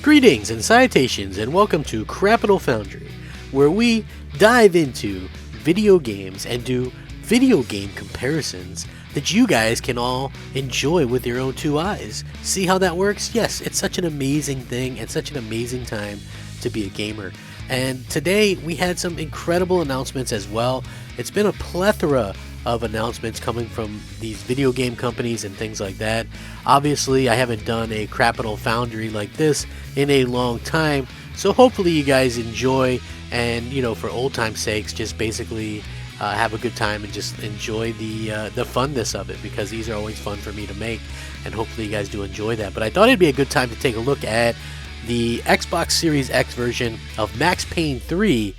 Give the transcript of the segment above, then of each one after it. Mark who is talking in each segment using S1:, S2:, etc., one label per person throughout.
S1: Greetings and salutations, and welcome to Crapital Foundry, where we dive into video games and do video game comparisons that you guys can all enjoy with your own two eyes. See how that works? Yes, it's such an amazing thing and such an amazing time to be a gamer. And today we had some incredible announcements as well. It's been a plethora of announcements coming from these video game companies and things like that. Obviously, I haven't done a Crapital Foundry like this in a long time, so hopefully you guys enjoy and, you know, for old time's sakes, just basically have a good time and just enjoy the funness of it, because these are always fun for me to make, and hopefully you guys do enjoy that. But I thought it'd be a good time to take a look at the Xbox Series X version of Max Payne 3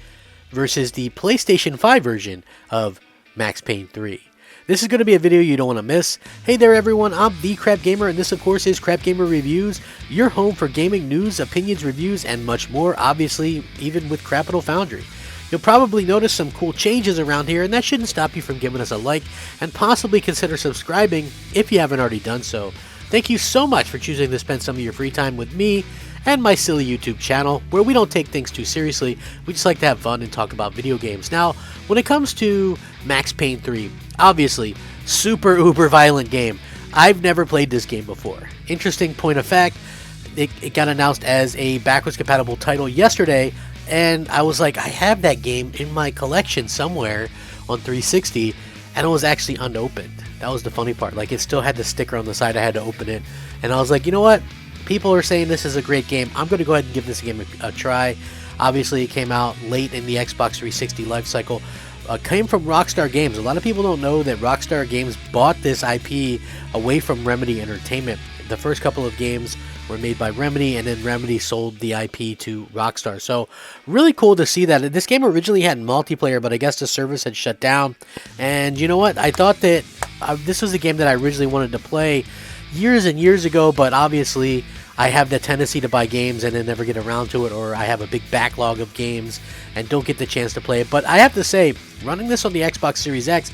S1: versus the PlayStation 5 version of Max Payne 3. This is going to be a video you don't want to miss. Hey there everyone, I'm the Crapgamer, and this of course is Crapgamer Reviews, your home for gaming news, opinions, reviews, and much more, obviously even with Crapital Foundry. You'll probably notice some cool changes around here, and that shouldn't stop you from giving us a like and possibly consider subscribing if you haven't already done so. Thank you so much for choosing to spend some of your free time with me and my silly YouTube channel, where we don't take things too seriously. We just like to have fun and talk about video games. Now, when it comes to Max Payne 3, obviously, super uber violent game. I've never played this game before. Interesting point of fact, it got announced as a backwards compatible title yesterday, and I was like, I have that game in my collection somewhere on 360, and it was actually unopened. That was the funny part. Like, it still had the sticker on the side. I had to open it, and I was like, you know what? People are saying this is a great game. I'm going to go ahead and give this game a try. Obviously, it came out late in the Xbox 360 life cycle. Came from Rockstar Games. A lot of people don't know that Rockstar Games bought this IP away from Remedy Entertainment. The first couple of games were made by Remedy, and then Remedy sold the IP to Rockstar. So, really cool to see that. This game originally had multiplayer, but I guess the service had shut down. And you know what? I thought that this was a game that I originally wanted to play years and years ago, but obviously I have the tendency to buy games and then never get around to it, or I have a big backlog of games and don't get the chance to play it. But I have to say, running this on the Xbox Series X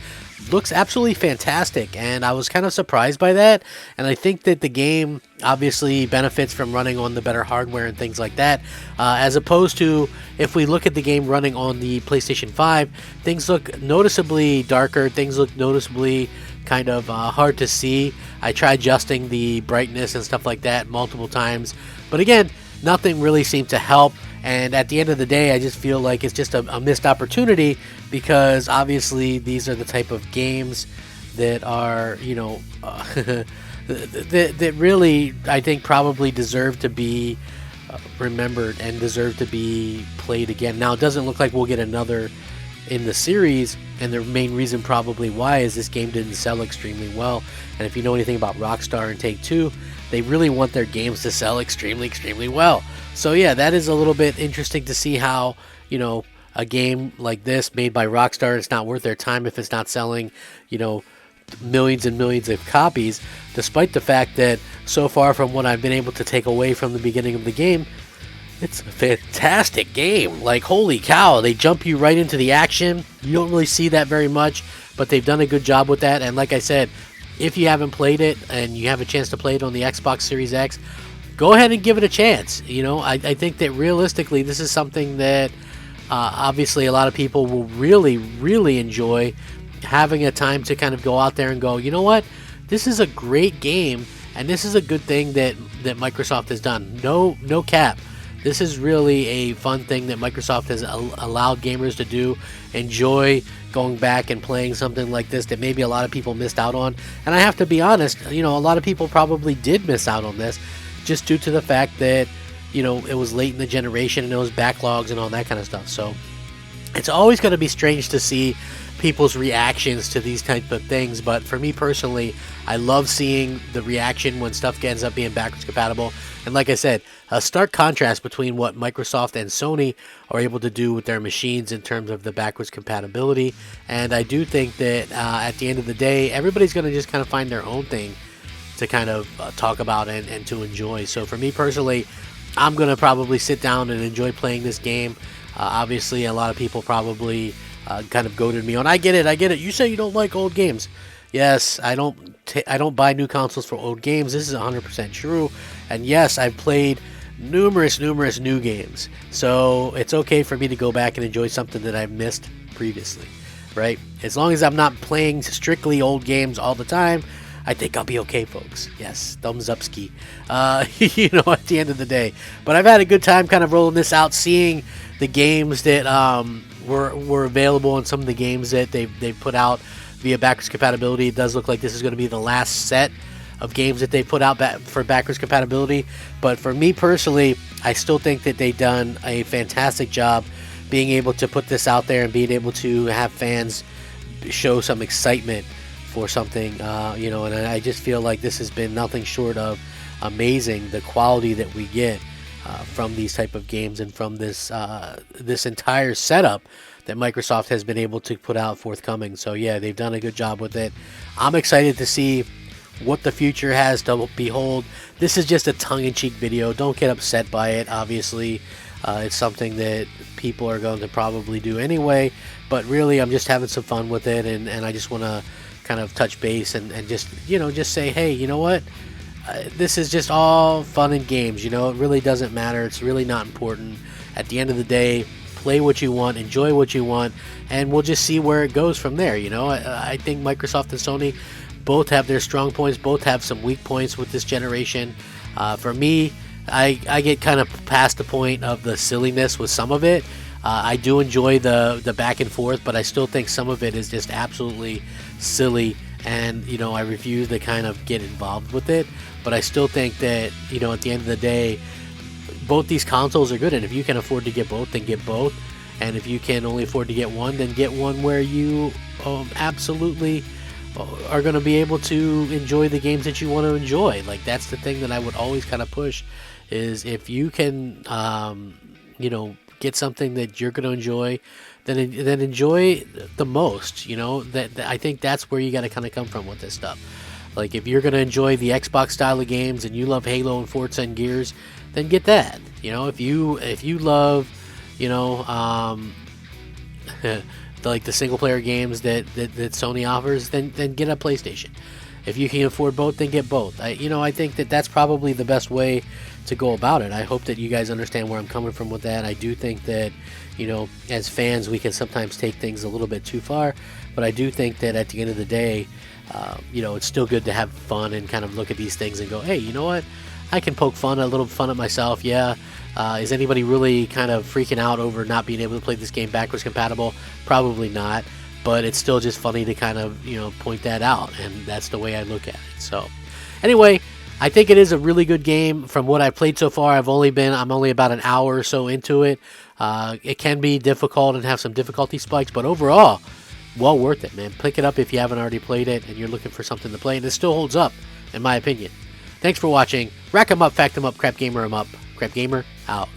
S1: looks absolutely fantastic, and I was kind of surprised by that. And I think that the game obviously benefits from running on the better hardware and things like that, as opposed to if we look at the game running on the PlayStation 5, things look noticeably darker, things look noticeably kind of hard to see. I tried adjusting the brightness and stuff like that multiple times, but again, nothing really seemed to help. And at the end of the day, I just feel like it's just a missed opportunity, because obviously these are the type of games that are, you know, that really, I think, probably deserve to be remembered and deserve to be played again. Now, it doesn't look like we'll get another in the series, and the main reason probably why is this game didn't sell extremely well. And if you know anything about Rockstar and Take-Two, they really want their games to sell extremely well. So yeah, that is a little bit interesting to see how, you know, a game like this made by Rockstar, it's not worth their time if it's not selling, you know, millions and millions of copies, despite the fact that so far from what I've been able to take away from the beginning of the game, it's a fantastic game. Like, holy cow, they jump you right into the action. You don't really see that very much, but they've done a good job with that. And like I said, if you haven't played it and you have a chance to play it on the Xbox Series X, go ahead and give it a chance. You know, I think that realistically, this is something that obviously a lot of people will really enjoy, having a time to kind of go out there and go, you know what, this is a great game, and this is a good thing that Microsoft has done. No cap. This is really a fun thing that Microsoft has allowed gamers to do. Enjoy going back and playing something like this that maybe a lot of people missed out on. And I have to be honest, you know, a lot of people probably did miss out on this, just due to the fact that, you know, it was late in the generation and it was backlogs and all that kind of stuff. So it's always going to be strange to see people's reactions to these type of things, but for me personally, I love seeing the reaction when stuff ends up being backwards compatible. And like I said, a stark contrast between what Microsoft and Sony are able to do with their machines in terms of the backwards compatibility. And I do think that at the end of the day, everybody's going to just kind of find their own thing to kind of talk about and to enjoy. So for me personally, I'm going to probably sit down and enjoy playing this game. Obviously, a lot of people probably kind of goaded me on. I get it. You say you don't like old games. Yes, I don't buy new consoles for old games. This is 100% true. And yes, I've played numerous new games. So it's okay for me to go back and enjoy something that I've missed previously, right? As long as I'm not playing strictly old games all the time, I think I'll be okay, folks. Yes, thumbs up ski. You know, at the end of the day. But I've had a good time kind of rolling this out, seeing the games that were available and some of the games that they've put out via backwards compatibility. It does look like this is going to be the last set of games that they put out for backwards compatibility. But for me personally, I still think that they've done a fantastic job being able to put this out there and being able to have fans show some excitement for something, you know, and I just feel like this has been nothing short of amazing, the quality that we get from these type of games and from this this entire setup that Microsoft has been able to put out forthcoming. So yeah, they've done a good job with it. I'm excited to see what the future has to behold. This is just a tongue-in-cheek video. Don't get upset by it. Obviously, it's something that people are going to probably do anyway, but really I'm just having some fun with it, and I just want to kind of touch base and just, you know, just say, hey, you know what, this is just all fun and games. You know, it really doesn't matter. It's really not important. At the end of the day, play what you want, enjoy what you want, and we'll just see where it goes from there. You know, I think Microsoft and Sony both have their strong points, both have some weak points with this generation. For me, I get kind of past the point of the silliness with some of it. I do enjoy the back and forth, but I still think some of it is just absolutely silly, and, you know, I refuse to kind of get involved with it. But I still think that, you know, at the end of the day, both these consoles are good, and if you can afford to get both, then get both. And if you can only afford to get one, then get one where you absolutely are going to be able to enjoy the games that you want to enjoy. Like, that's the thing that I would always kind of push, is if you can, you know, get something that you're going to enjoy, then enjoy the most. You know, that I think that's where you got to kind of come from with this stuff. Like, if you're going to enjoy the Xbox style of games and you love Halo and Forza and Gears, then get that. You know, if you love, you know, like the single player games that Sony offers, then get a PlayStation. If you can afford both, then get both. I think that that's probably the best way to go about it. I hope that you guys understand where I'm coming from with that. I do think that, you know, as fans, we can sometimes take things a little bit too far, but I do think that at the end of the day, you know, it's still good to have fun and kind of look at these things and go, hey, you know what? I can poke a little fun at myself. Yeah. Is anybody really kind of freaking out over not being able to play this game backwards compatible? Probably not, but it's still just funny to kind of, you know, point that out, and that's the way I look at it. So anyway, I think it is a really good game. From what I've played so far, I'm only about an hour or so into it. It can be difficult and have some difficulty spikes, but overall, well worth it, man. Pick it up if you haven't already played it and you're looking for something to play, and it still holds up, in my opinion. Thanks for watching. Rack 'em up, fact 'em up, Crapgamer 'em up. Crapgamer out.